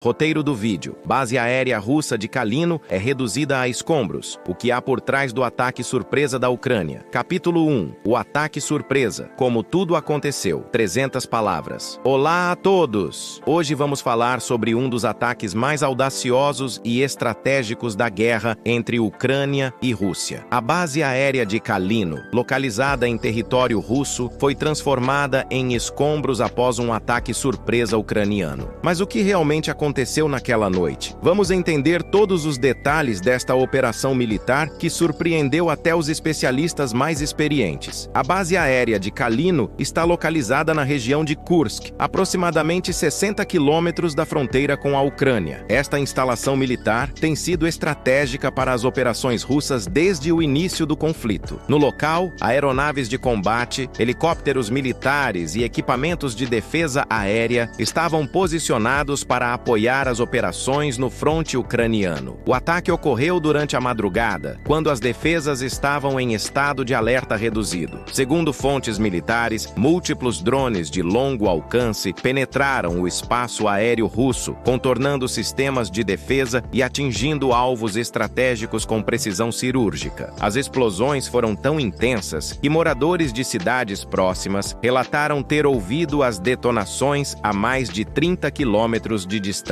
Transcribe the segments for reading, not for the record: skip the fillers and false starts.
Roteiro do vídeo. Base aérea russa de Kalino é reduzida a escombros. O que há por trás do ataque surpresa da Ucrânia. Capítulo 1. O ataque surpresa. Como tudo aconteceu. 300 palavras. Olá a todos! Hoje vamos falar sobre um dos ataques mais audaciosos e estratégicos da guerra entre Ucrânia e Rússia. A base aérea de Kalino, localizada em território russo, foi transformada em escombros após um ataque surpresa ucraniano. Mas o que realmente aconteceu naquela noite? Vamos entender todos os detalhes desta operação militar que surpreendeu até os especialistas mais experientes. A base aérea de Kalino está localizada na região de Kursk, aproximadamente 60 quilômetros da fronteira com a Ucrânia. Esta instalação militar tem sido estratégica para as operações russas desde o início do conflito. No local, aeronaves de combate, helicópteros militares e equipamentos de defesa aérea estavam posicionados para apoiar as operações no fronte ucraniano. O ataque ocorreu durante a madrugada, quando as defesas estavam em estado de alerta reduzido. Segundo fontes militares, múltiplos drones de longo alcance penetraram o espaço aéreo russo, contornando sistemas de defesa e atingindo alvos estratégicos com precisão cirúrgica. As explosões foram tão intensas que moradores de cidades próximas relataram ter ouvido as detonações a mais de 30 quilômetros de distância.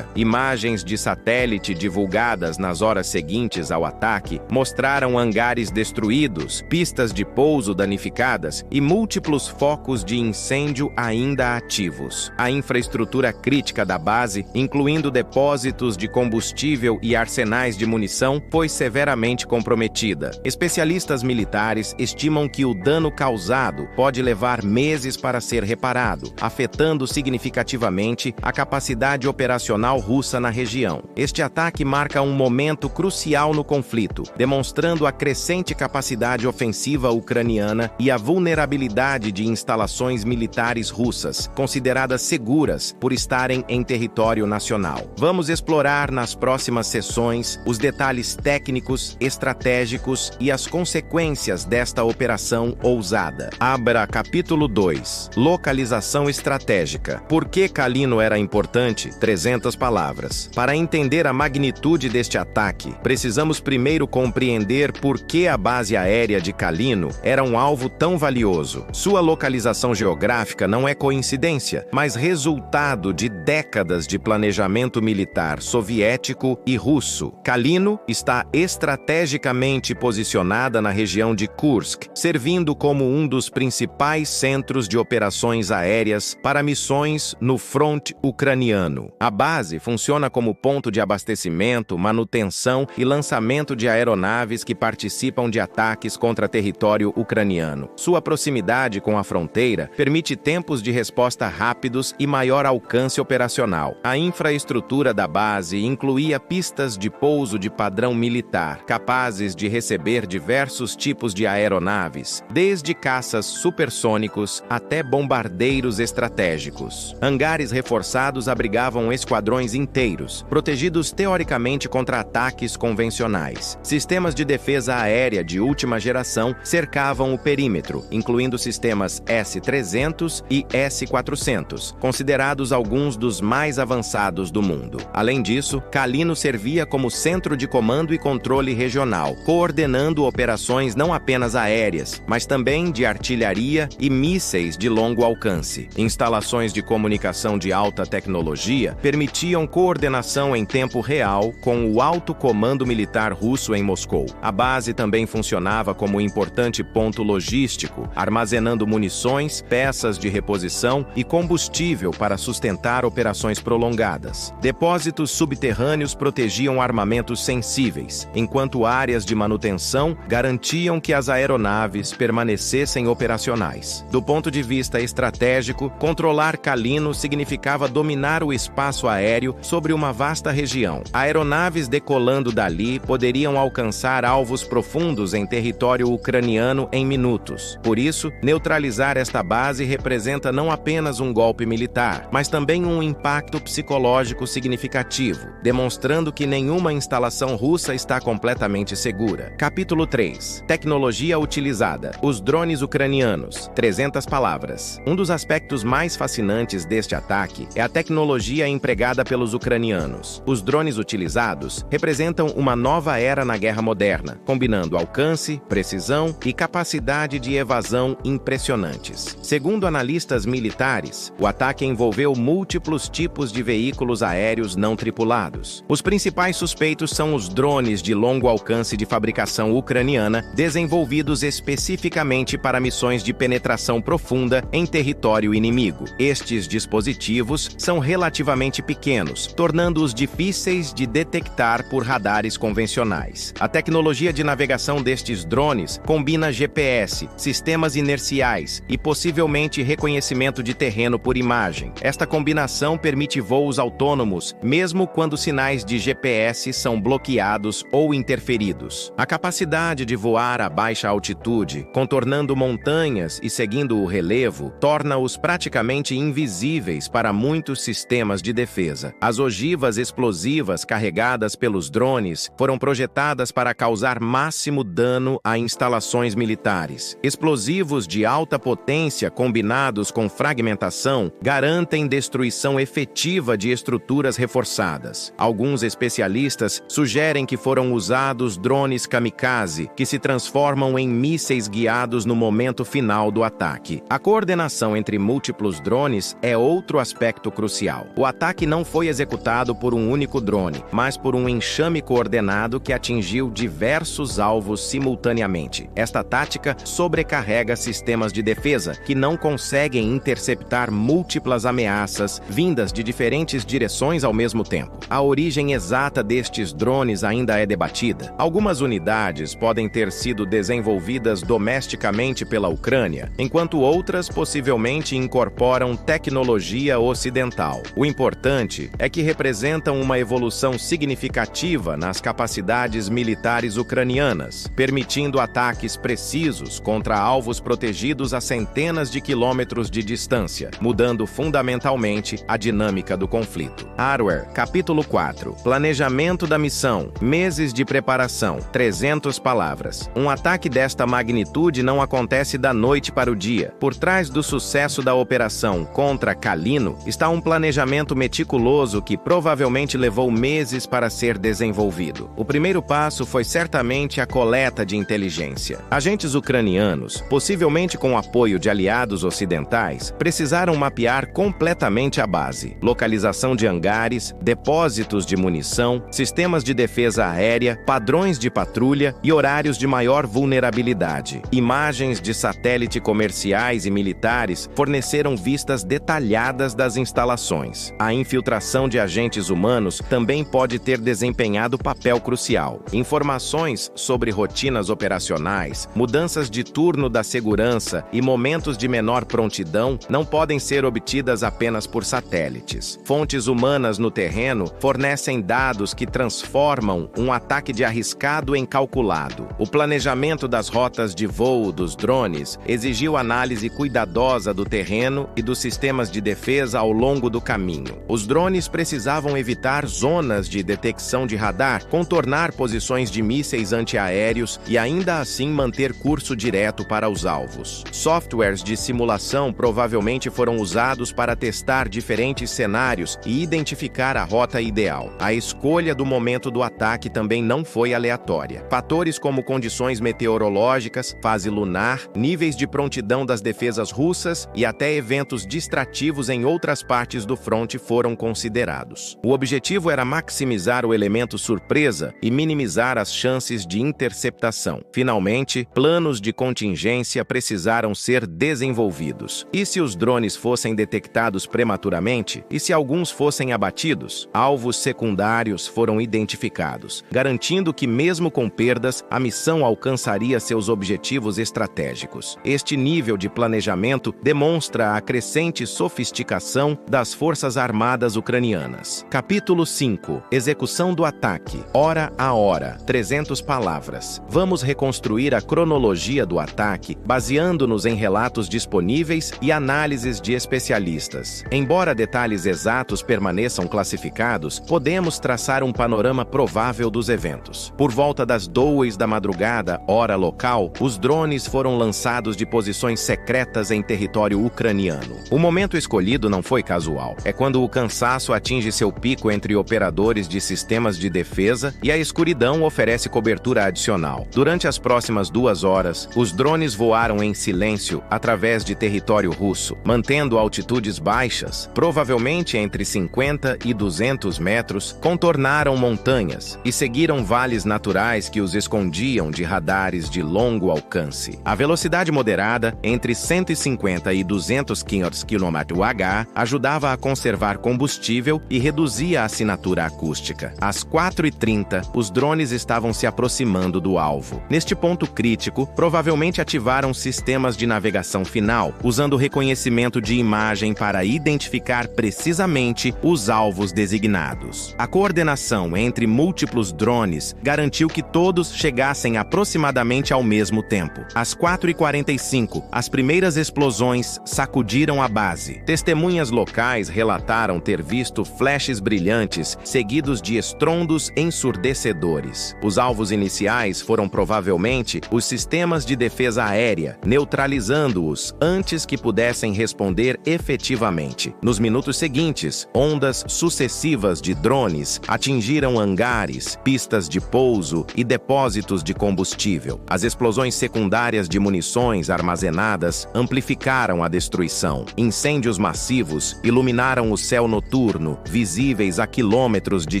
Imagens de satélite divulgadas nas horas seguintes ao ataque mostraram hangares destruídos, pistas de pouso danificadas e múltiplos focos de incêndio ainda ativos. A infraestrutura crítica da base, incluindo depósitos de combustível e arsenais de munição, foi severamente comprometida. Especialistas militares estimam que o dano causado pode levar meses para ser reparado, afetando significativamente a capacidade operacional russa na região. Este ataque marca um momento crucial no conflito, demonstrando a crescente capacidade ofensiva ucraniana e a vulnerabilidade de instalações militares russas, consideradas seguras por estarem em território nacional. Vamos explorar nas próximas sessões os detalhes técnicos, estratégicos e as consequências desta operação ousada. Abra capítulo 2. Localização estratégica. Por que Kalino era importante? 300 palavras. Para entender a magnitude deste ataque, precisamos primeiro compreender por que a base aérea de Kalino era um alvo tão valioso. Sua localização geográfica não é coincidência, mas resultado de décadas de planejamento militar soviético e russo. Kalino está estrategicamente posicionada na região de Kursk, servindo como um dos principais centros de operações aéreas para missões no fronte ucraniano. A base funciona como ponto de abastecimento, manutenção e lançamento de aeronaves que participam de ataques contra território ucraniano. Sua proximidade com a fronteira permite tempos de resposta rápidos e maior alcance operacional. A infraestrutura da base incluía pistas de pouso de padrão militar, capazes de receber diversos tipos de aeronaves, desde caças supersônicos até bombardeiros estratégicos. Hangares reforçados abrigavam esquadrões inteiros, protegidos teoricamente contra ataques convencionais. Sistemas de defesa aérea de última geração cercavam o perímetro, incluindo sistemas S-300 e S-400, considerados alguns dos mais avançados do mundo. Além disso, Kalino servia como centro de comando e controle regional, coordenando operações não apenas aéreas, mas também de artilharia e mísseis de longo alcance. Instalações de comunicação de alta tecnologia permitiam coordenação em tempo real com o alto comando militar russo em Moscou. A base também funcionava como importante ponto logístico, armazenando munições, peças de reposição e combustível para sustentar operações prolongadas. Depósitos subterrâneos protegiam armamentos sensíveis, enquanto áreas de manutenção garantiam que as aeronaves permanecessem operacionais. Do ponto de vista estratégico, controlar Kalino significava dominar o espaço aéreo sobre uma vasta região. Aeronaves decolando dali poderiam alcançar alvos profundos em território ucraniano em minutos. Por isso, neutralizar esta base representa não apenas um golpe militar, mas também um impacto psicológico significativo, demonstrando que nenhuma instalação russa está completamente segura. Capítulo 3. Tecnologia utilizada. Os drones ucranianos. 300 palavras. Um dos aspectos mais fascinantes deste ataque é a tecnologia empregada pelos ucranianos. Os drones utilizados representam uma nova era na guerra moderna, combinando alcance, precisão e capacidade de evasão impressionantes. Segundo analistas militares, o ataque envolveu múltiplos tipos de veículos aéreos não tripulados. Os principais suspeitos são os drones de longo alcance de fabricação ucraniana, desenvolvidos especificamente para missões de penetração profunda em território inimigo. Estes dispositivos são relativamente pequenos, tornando-os difíceis de detectar por radares convencionais. A tecnologia de navegação destes drones combina GPS, sistemas inerciais e possivelmente reconhecimento de terreno por imagem. Esta combinação permite voos autônomos, mesmo quando sinais de GPS são bloqueados ou interferidos. A capacidade de voar a baixa altitude, contornando montanhas e seguindo o relevo, torna-os praticamente invisíveis para muitos sistemas de defesa. As ogivas explosivas carregadas pelos drones foram projetadas para causar máximo dano a instalações militares. Explosivos de alta potência combinados com fragmentação garantem destruição efetiva de estruturas reforçadas. Alguns especialistas sugerem que foram usados drones kamikaze, que se transformam em mísseis guiados no momento final do ataque. A coordenação entre múltiplos drones é outro aspecto crucial. O ataque não foi executado por um único drone, mas por um enxame coordenado que atingiu diversos alvos simultaneamente. Esta tática sobrecarrega sistemas de defesa, que não conseguem interceptar múltiplas ameaças vindas de diferentes direções ao mesmo tempo. A origem exata destes drones ainda é debatida. Algumas unidades podem ter sido desenvolvidas domesticamente pela Ucrânia, enquanto outras possivelmente incorporam tecnologia ocidental. O importante é que representam uma evolução significativa nas capacidades militares ucranianas, permitindo ataques precisos contra alvos protegidos a centenas de quilômetros de distância, mudando fundamentalmente a dinâmica do conflito. Hardware, capítulo 4. Planejamento da missão. Meses de preparação. 300 palavras. Um ataque desta magnitude não acontece da noite para o dia. Por trás do sucesso da operação contra Kalino está um planejamento meticuloso que provavelmente levou meses para ser desenvolvido. O primeiro passo foi certamente a coleta de inteligência. Agentes ucranianos, possivelmente com apoio de aliados ocidentais, precisaram mapear completamente a base: localização de hangares, depósitos de munição, sistemas de defesa aérea, padrões de patrulha e horários de maior vulnerabilidade. Imagens de satélite comerciais e militares forneceram vistas detalhadas das instalações. A infiltração de agentes humanos também pode ter desempenhado papel crucial. Informações sobre rotinas operacionais, mudanças de turno da segurança e momentos de menor prontidão não podem ser obtidas apenas por satélites. Fontes humanas no terreno fornecem dados que transformam um ataque de arriscado em calculado. O planejamento das rotas de voo dos drones exigiu análise cuidadosa do terreno e dos sistemas de defesa ao longo do caminho. Os drones precisavam evitar zonas de detecção de radar, contornar posições de mísseis antiaéreos e ainda assim manter curso direto para os alvos. Softwares de simulação provavelmente foram usados para testar diferentes cenários e identificar a rota ideal. A escolha do momento do ataque também não foi aleatória. Fatores como condições meteorológicas, fase lunar, níveis de prontidão das defesas russas e até eventos distrativos em outras partes do fronte foram considerados. O objetivo era maximizar o elemento surpresa e minimizar as chances de interceptação. Finalmente, planos de contingência precisaram ser desenvolvidos. E se os drones fossem detectados prematuramente? E se alguns fossem abatidos? Alvos secundários foram identificados, garantindo que, mesmo com perdas, a missão alcançaria seus objetivos estratégicos. Este nível de planejamento demonstra a crescente sofisticação das Forças Armadas ucranianas. Capítulo 5. Execução do ataque. Hora a hora. 300 palavras. Vamos reconstruir a cronologia do ataque, baseando-nos em relatos disponíveis e análises de especialistas. Embora detalhes exatos permaneçam classificados, podemos traçar um panorama provável dos eventos. Por volta das 2 da madrugada, hora local, os drones foram lançados de posições secretas em território ucraniano. O momento escolhido não foi casual. É quando o cansaço atinge seu pico entre operadores de sistemas de defesa e a escuridão oferece cobertura adicional. Durante as próximas 2 horas, os drones voaram em silêncio através de território russo, mantendo altitudes baixas, provavelmente entre 50 e 200 metros, contornaram montanhas e seguiram vales naturais que os escondiam de radares de longo alcance. A velocidade moderada, entre 150 e 200 km/h, ajudava a conservar combustível e reduzia a assinatura acústica. Às 4h30, os drones estavam se aproximando do alvo. Neste ponto crítico, provavelmente ativaram sistemas de navegação final, usando reconhecimento de imagem para identificar precisamente os alvos designados. A coordenação entre múltiplos drones garantiu que todos chegassem aproximadamente ao mesmo tempo. Às 4h45, as primeiras explosões sacudiram a base. Testemunhas locais relataram ter visto flashes brilhantes seguidos de estrondos ensurdecedores. Os alvos iniciais foram provavelmente os sistemas de defesa aérea, neutralizando-os antes que pudessem responder efetivamente. Nos minutos seguintes, ondas sucessivas de drones atingiram hangares, pistas de pouso e depósitos de combustível. As explosões secundárias de munições armazenadas amplificaram a destruição. Incêndios massivos iluminaram o céu noturno, visíveis a quilômetros de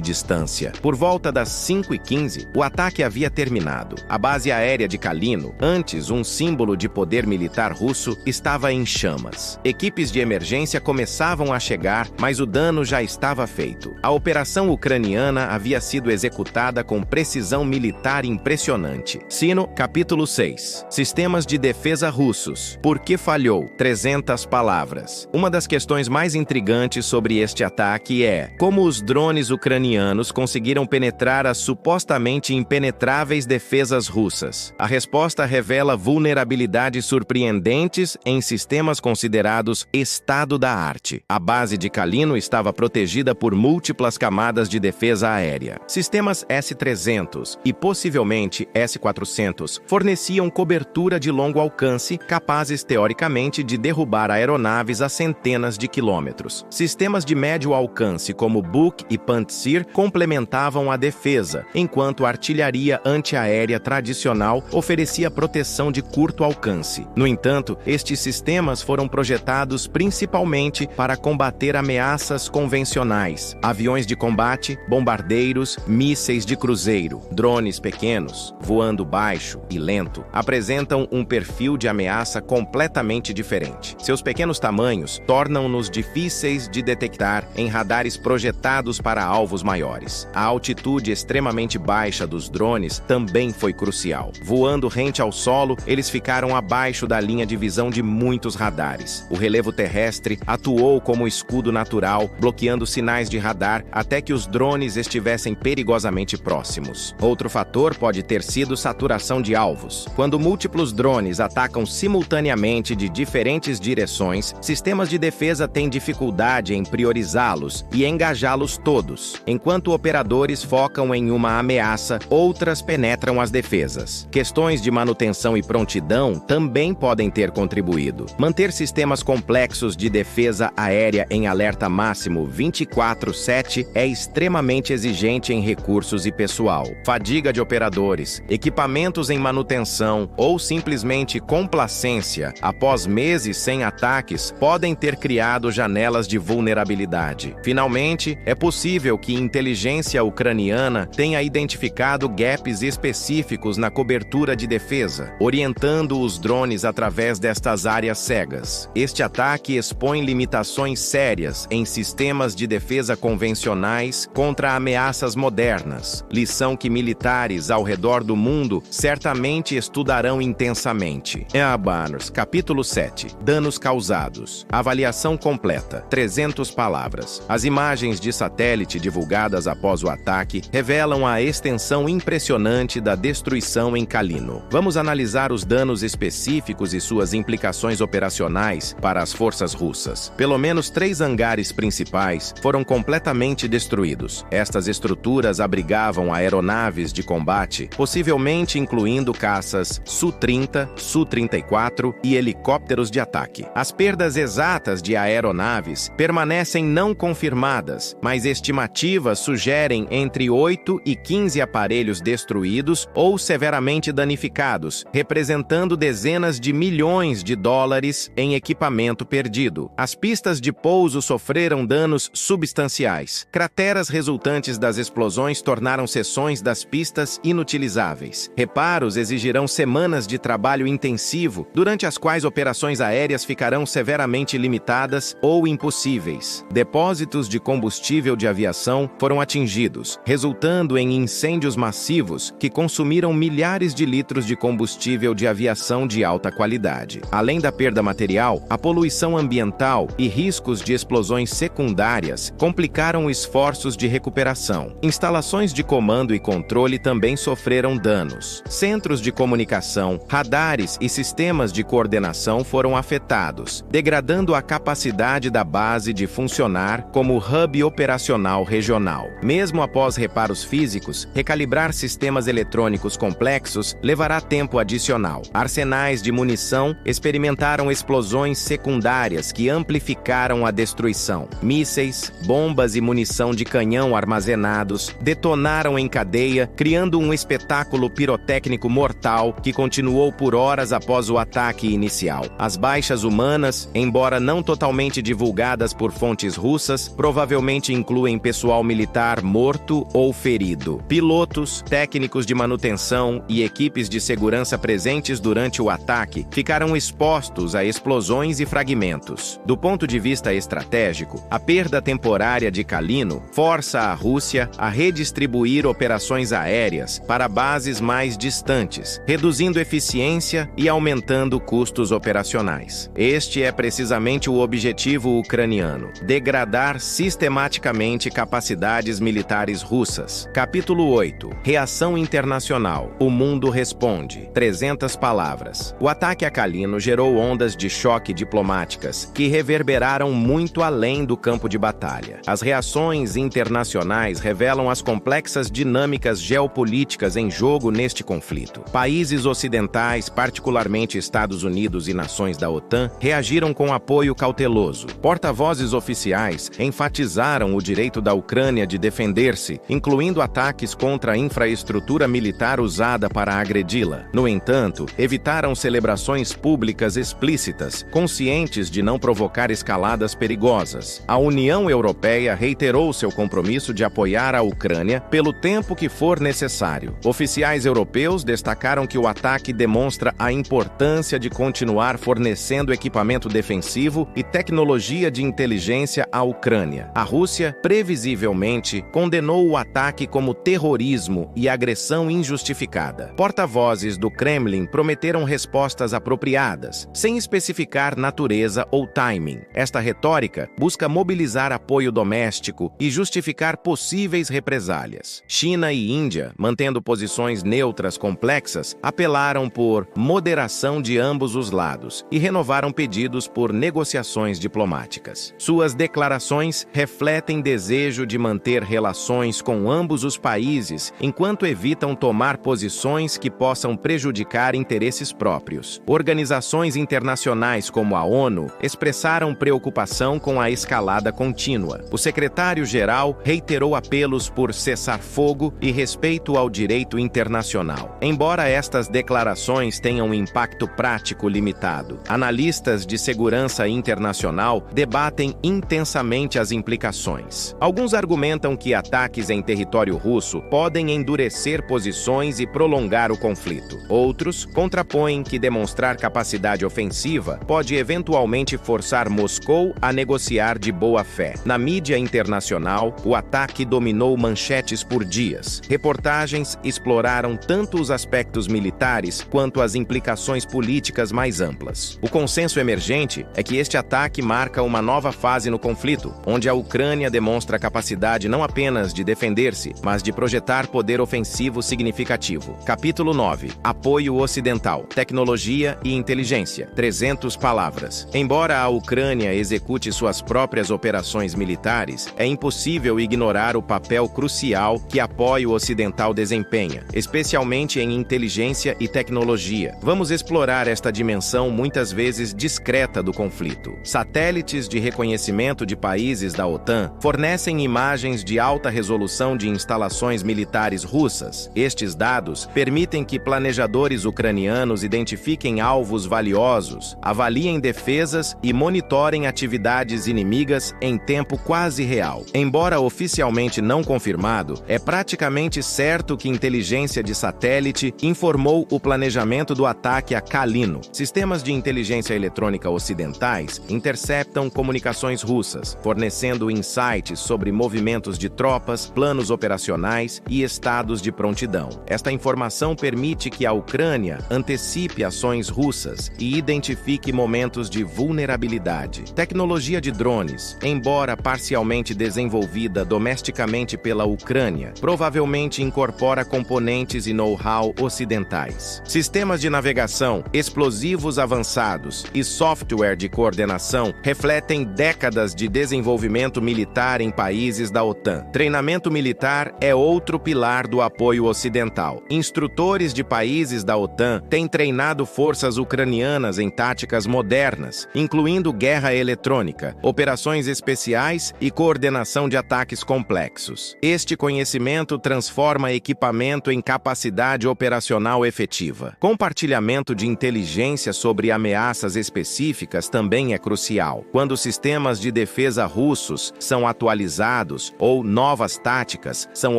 distância. Por volta das 5h15, o ataque havia terminado. A base aérea de Kalino, antes um símbolo de poder militar russo, estava em chamas. Equipes de emergência começavam a chegar, mas o dano já estava feito. A operação ucraniana havia sido executada com precisão militar impressionante. Sino, capítulo 6. Sistemas de defesa russos. Por que falhou? 300 palavras. Uma das questões mais intrigantes sobre este ataque é como os drones ucranianos conseguiram penetrar as supostamente impenetráveis defesas russas. A resposta revela vulnerabilidades surpreendentes em sistemas considerados estado da arte. A base de Kalino estava protegida por múltiplas camadas de defesa aérea. Sistemas S-300 e possivelmente S-400 forneciam cobertura de longo alcance, capazes teoricamente de derrubar aeronaves a centenas de quilômetros. Sistemas de médio alcance como Buk e Pantsir complementavam a defesa, enquanto a artilharia antiaérea tradicional oferecia proteção de curto alcance. No entanto, estes sistemas foram projetados principalmente para combater ameaças convencionais, aviões de combate, bombardeiros, mísseis de cruzeiro. Drones pequenos, voando baixo e lento, apresentam um perfil de ameaça completamente diferente. Seus pequenos tamanhos tornam-nos difíceis de detectar em radares projetados para alvos maiores. A altitude extremamente baixa dos drones também foi crucial. Voando rente ao solo, eles ficaram abaixo da linha de visão de muitos radares. O relevo terrestre atuou como escudo natural, bloqueando sinais de radar até que os drones estivessem perigosamente próximos. Outro fator pode ter sido saturação de alvos. Quando múltiplos drones atacam simultaneamente de diferentes direções, sistemas de defesa têm dificuldade em priorizá-los e engajá-los todos. Enquanto operadores focam em uma ameaça, outras penetram as defesas. Questões de manutenção e prontidão também podem ter contribuído. Manter sistemas complexos de defesa aérea em alerta máximo 24/7 é extremamente exigente em recursos e pessoal. Fadiga de operadores, equipamentos em manutenção ou simplesmente complacência após meses sem ataques podem ter criado janelas de vulnerabilidade. Finalmente, é possível que inteligência ucraniana tenha identificado gaps específicos na cobertura de defesa, orientando os drones através destas áreas cegas. Este ataque expõe limitações sérias em sistemas de defesa convencionais contra ameaças modernas, lição que militares ao redor do mundo certamente estudarão intensamente. Banners, capítulo 7. Danos causados. Avaliação completa. 300 palavras. As imagens de satélite divulgadas após o ataque revelam a extensão impressionante da destruição em Kalino. Vamos analisar os danos específicos e suas implicações operacionais para as forças russas. Pelo menos 3 hangares principais foram completamente destruídos. Estas estruturas abrigavam aeronaves de combate, possivelmente incluindo caças Su-30, Su-34 e helicópteros de ataque. As perdas exatas de aeronaves permanecem permanecem não confirmadas, mas estimativas sugerem entre 8 e 15 aparelhos destruídos ou severamente danificados, representando dezenas de milhões de dólares em equipamento perdido. As pistas de pouso sofreram danos substanciais. Crateras resultantes das explosões tornaram seções das pistas inutilizáveis. Reparos exigirão semanas de trabalho intensivo, durante as quais operações aéreas ficarão severamente limitadas ou impossíveis. Depósitos de combustível de aviação foram atingidos, resultando em incêndios massivos que consumiram milhares de litros de combustível de aviação de alta qualidade. Além da perda material, a poluição ambiental e riscos de explosões secundárias complicaram esforços de recuperação. Instalações de comando e controle também sofreram danos. Centros de comunicação, radares e sistemas de coordenação foram afetados, degradando a capacidade da base de funcionar como hub operacional regional. Mesmo após reparos físicos, recalibrar sistemas eletrônicos complexos levará tempo adicional. Arsenais de munição experimentaram explosões secundárias que amplificaram a destruição. Mísseis, bombas e munição de canhão armazenados detonaram em cadeia, criando um espetáculo pirotécnico mortal que continuou por horas após o ataque inicial. As baixas humanas, embora não totalmente divulgadas por fontes russas, provavelmente incluem pessoal militar morto ou ferido. Pilotos, técnicos de manutenção e equipes de segurança presentes durante o ataque ficaram expostos a explosões e fragmentos. Do ponto de vista estratégico, a perda temporária de Kalino força a Rússia a redistribuir operações aéreas para bases mais distantes, reduzindo eficiência e aumentando custos operacionais. Este é precisamente o objetivo ucraniano: degradar sistematicamente capacidades militares russas. Capítulo 8. Reação internacional. O mundo responde. 300 palavras. O ataque a Kalino gerou ondas de choque diplomáticas que reverberaram muito além do campo de batalha. As reações internacionais revelam as complexas dinâmicas geopolíticas em jogo neste conflito. Países ocidentais, particularmente Estados Unidos e nações da OTAN, reagiram com apoio cauteloso. Porta-vozes oficiais enfatizaram o direito da Ucrânia de defender-se, incluindo ataques contra a infraestrutura militar usada para agredi-la. No entanto, evitaram celebrações públicas explícitas, conscientes de não provocar escaladas perigosas. A União Europeia reiterou seu compromisso de apoiar a Ucrânia pelo tempo que for necessário. Oficiais europeus destacaram que o ataque demonstra a importância de continuar fornecendo equipamento defensivo e tecnologia de inteligência à Ucrânia. A Rússia, previsivelmente, condenou o ataque como terrorismo e agressão injustificada. Porta-vozes do Kremlin prometeram respostas apropriadas, sem especificar natureza ou timing. Esta retórica busca mobilizar apoio doméstico e justificar possíveis represálias. China e Índia, mantendo posições neutras complexas, apelaram por moderação de ambos os lados e renovaram pedidos por negociações diplomáticas. Suas declarações refletem desejo de manter relações com ambos os países enquanto evitam tomar posições que possam prejudicar interesses próprios. Organizações internacionais como a ONU expressaram preocupação com a escalada contínua. O secretário-geral reiterou apelos por cessar-fogo e respeito ao direito internacional. Embora estas declarações tenham impacto prático limitado, analistas de segurança internacional debatem intensamente as implicações. Alguns argumentam que ataques em território russo podem endurecer posições e prolongar o conflito. Outros contrapõem que demonstrar capacidade ofensiva pode eventualmente forçar Moscou a negociar de boa fé. Na mídia internacional, o ataque dominou manchetes por dias. Reportagens exploraram tanto os aspectos militares quanto as implicações políticas mais amplas. O consenso emergente é que este ataque marca uma nova fase no conflito, onde a Ucrânia demonstra capacidade não apenas de defender-se, mas de projetar poder ofensivo significativo. Capítulo 9. Apoio ocidental, tecnologia e inteligência. 300 palavras. Embora a Ucrânia execute suas próprias operações militares, é impossível ignorar o papel crucial que apoio ocidental desempenha, especialmente em inteligência e tecnologia. Vamos explorar esta dimensão muitas vezes discreta do conflito. Satélites de reconhecimento reconhecimento de países da OTAN fornecem imagens de alta resolução de instalações militares russas. Estes dados permitem que planejadores ucranianos identifiquem alvos valiosos, avaliem defesas e monitorem atividades inimigas em tempo quase real. Embora oficialmente não confirmado, é praticamente certo que inteligência de satélite informou o planejamento do ataque a Kalino. Sistemas de inteligência eletrônica ocidentais interceptam comunicações russas, fornecendo insights sobre movimentos de tropas, planos operacionais e estados de prontidão. Esta informação permite que a Ucrânia antecipe ações russas e identifique momentos de vulnerabilidade. Tecnologia de drones, embora parcialmente desenvolvida domesticamente pela Ucrânia, provavelmente incorpora componentes e know-how ocidentais. Sistemas de navegação, explosivos avançados e software de coordenação refletem décadas de desenvolvimento militar em países da OTAN. Treinamento militar é outro pilar do apoio ocidental. Instrutores de países da OTAN têm treinado forças ucranianas em táticas modernas, incluindo guerra eletrônica, operações especiais e coordenação de ataques complexos. Este conhecimento transforma equipamento em capacidade operacional efetiva. Compartilhamento de inteligência sobre ameaças específicas também é crucial. Quando sistemas de defesa russos são atualizados ou novas táticas são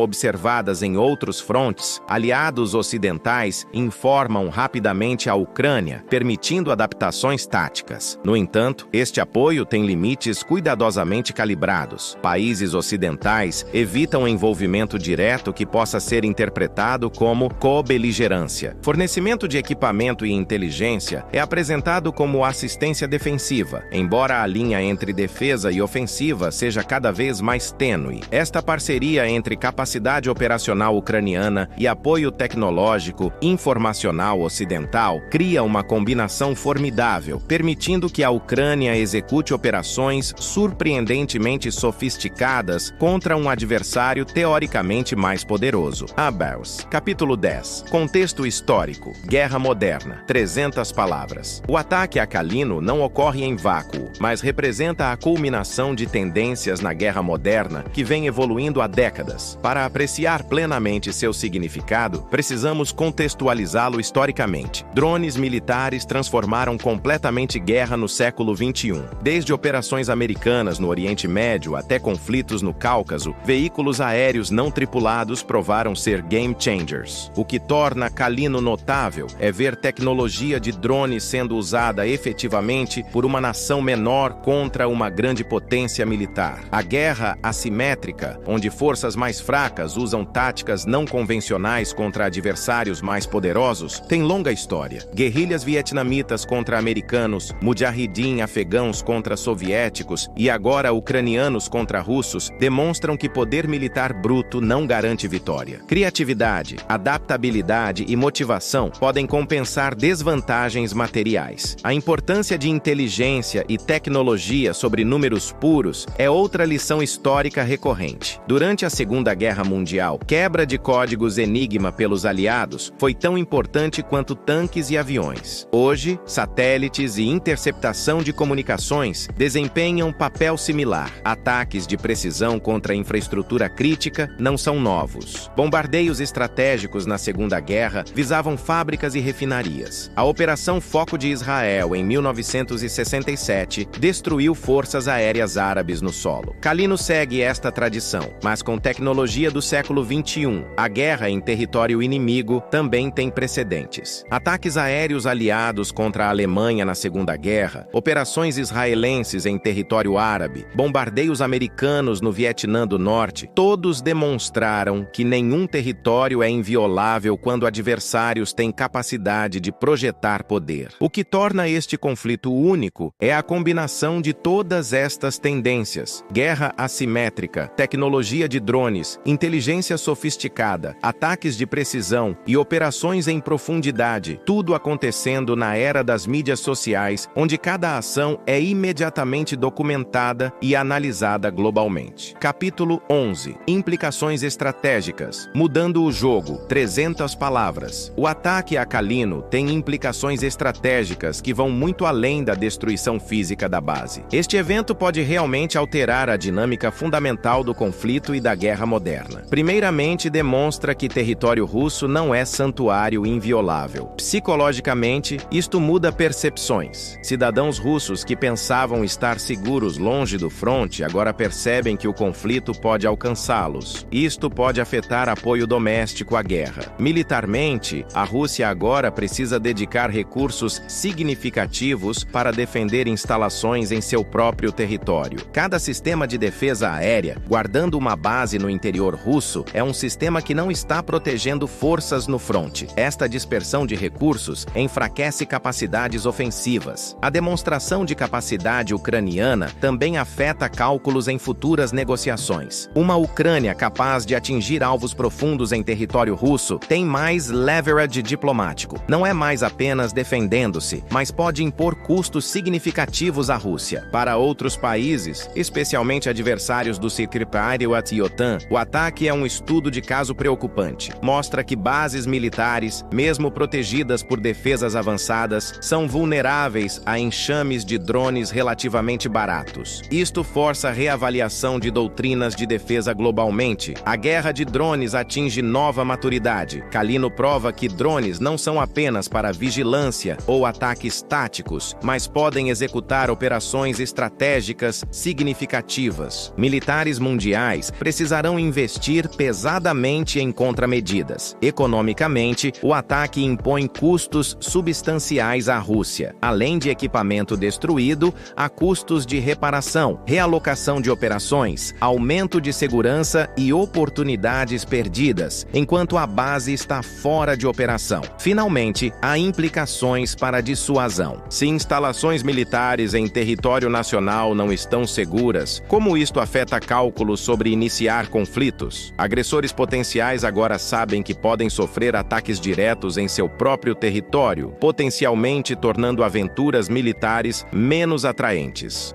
observadas em outros frontes, aliados ocidentais informam rapidamente a Ucrânia, permitindo adaptações táticas. No entanto, este apoio tem limites cuidadosamente calibrados. Países ocidentais evitam envolvimento direto que possa ser interpretado como co-beligerância. Fornecimento de equipamento e inteligência é apresentado como assistência defensiva, embora a linha entre defesa e ofensiva seja cada vez mais tênue. Esta parceria entre capacidade operacional ucraniana e apoio tecnológico informacional ocidental cria uma combinação formidável, permitindo que a Ucrânia execute operações surpreendentemente sofisticadas contra um adversário teoricamente mais poderoso. Abels, capítulo 10. Contexto histórico. Guerra moderna. 300 palavras. O ataque a Kalino não ocorre em vácuo, mas representa a culminação de tendências na guerra moderna que vem evoluindo há décadas. Para apreciar plenamente seu significado, precisamos contextualizá-lo historicamente. Drones militares transformaram completamente guerra no século XXI. Desde operações americanas no Oriente Médio até conflitos no Cáucaso, veículos aéreos não tripulados provaram ser game changers. O que torna Kalino notável é ver tecnologia de drones sendo usada efetivamente por uma nação menor contra uma grande potência militar. A guerra assimétrica, onde forças mais fracas usam táticas não convencionais contra adversários mais poderosos, tem longa história. Guerrilhas vietnamitas contra americanos, mujahidin afegãos contra soviéticos e agora ucranianos contra russos demonstram que poder militar bruto não garante vitória. Criatividade, adaptabilidade e motivação podem compensar desvantagens materiais. A importância de inteligência e tecnologia sobre números puros é outra lição histórica recorrente. Durante a Segunda Guerra Mundial, quebra de códigos enigma pelos aliados foi tão importante quanto tanques e aviões. Hoje, satélites e interceptação de comunicações desempenham papel similar. Ataques de precisão contra a infraestrutura crítica não são novos. Bombardeios estratégicos na Segunda Guerra visavam fábricas e refinarias. A Operação Foco de Israel, em 1967, destruiu forças aéreas árabes no solo. Kalino segue esta tradição, mas com tecnologia do século XXI. A guerra em território inimigo também tem precedentes. Ataques aéreos aliados contra a Alemanha na Segunda Guerra, operações israelenses em território árabe, bombardeios americanos no Vietnã do Norte, todos demonstraram que nenhum território é inviolável quando adversários têm capacidade de projetar poder. O que torna este conflito único é a combinação de todas estas tendências: guerra assimétrica, tecnologia de drones, inteligência sofisticada, ataques de precisão e operações em profundidade, tudo acontecendo na era das mídias sociais, onde cada ação é imediatamente documentada e analisada globalmente. Capítulo 11. Implicações estratégicas. Mudando o jogo. 300 palavras. O ataque a Kalino tem implicações estratégicas que vão muito além da destruição física da base. Este Este evento pode realmente alterar a dinâmica fundamental do conflito e da guerra moderna. Primeiramente, demonstra que território russo não é santuário inviolável. Psicologicamente, isto muda percepções. Cidadãos russos que pensavam estar seguros longe do fronte agora percebem que o conflito pode alcançá-los. Isto pode afetar apoio doméstico à guerra. Militarmente, a Rússia agora precisa dedicar recursos significativos para defender instalações em seu próprio território. Cada sistema de defesa aérea, guardando uma base no interior russo, é um sistema que não está protegendo forças no fronte. Esta dispersão de recursos enfraquece capacidades ofensivas. A demonstração de capacidade ucraniana também afeta cálculos em futuras negociações. Uma Ucrânia capaz de atingir alvos profundos em território russo tem mais leverage diplomático. Não é mais apenas defendendo-se, mas pode impor custos significativos à Rússia. Para outros países, especialmente adversários do Secretariat e OTAN, o ataque é um estudo de caso preocupante. Mostra que bases militares, mesmo protegidas por defesas avançadas, são vulneráveis a enxames de drones relativamente baratos. Isto força a reavaliação de doutrinas de defesa globalmente. A guerra de drones atinge nova maturidade. Kalino prova que drones não são apenas para vigilância ou ataques táticos, mas podem executar operações estratégicas significativas. Militares mundiais precisarão investir pesadamente em contramedidas. Economicamente, o ataque impõe custos substanciais à Rússia. Além de equipamento destruído, há custos de reparação, realocação de operações, aumento de segurança e oportunidades perdidas, enquanto a base está fora de operação. Finalmente, há implicações para a dissuasão. Se instalações militares em território nacional não estão seguras, como isto afeta cálculos sobre iniciar conflitos? Agressores potenciais agora sabem que podem sofrer ataques diretos em seu próprio território, potencialmente tornando aventuras militares menos atraentes.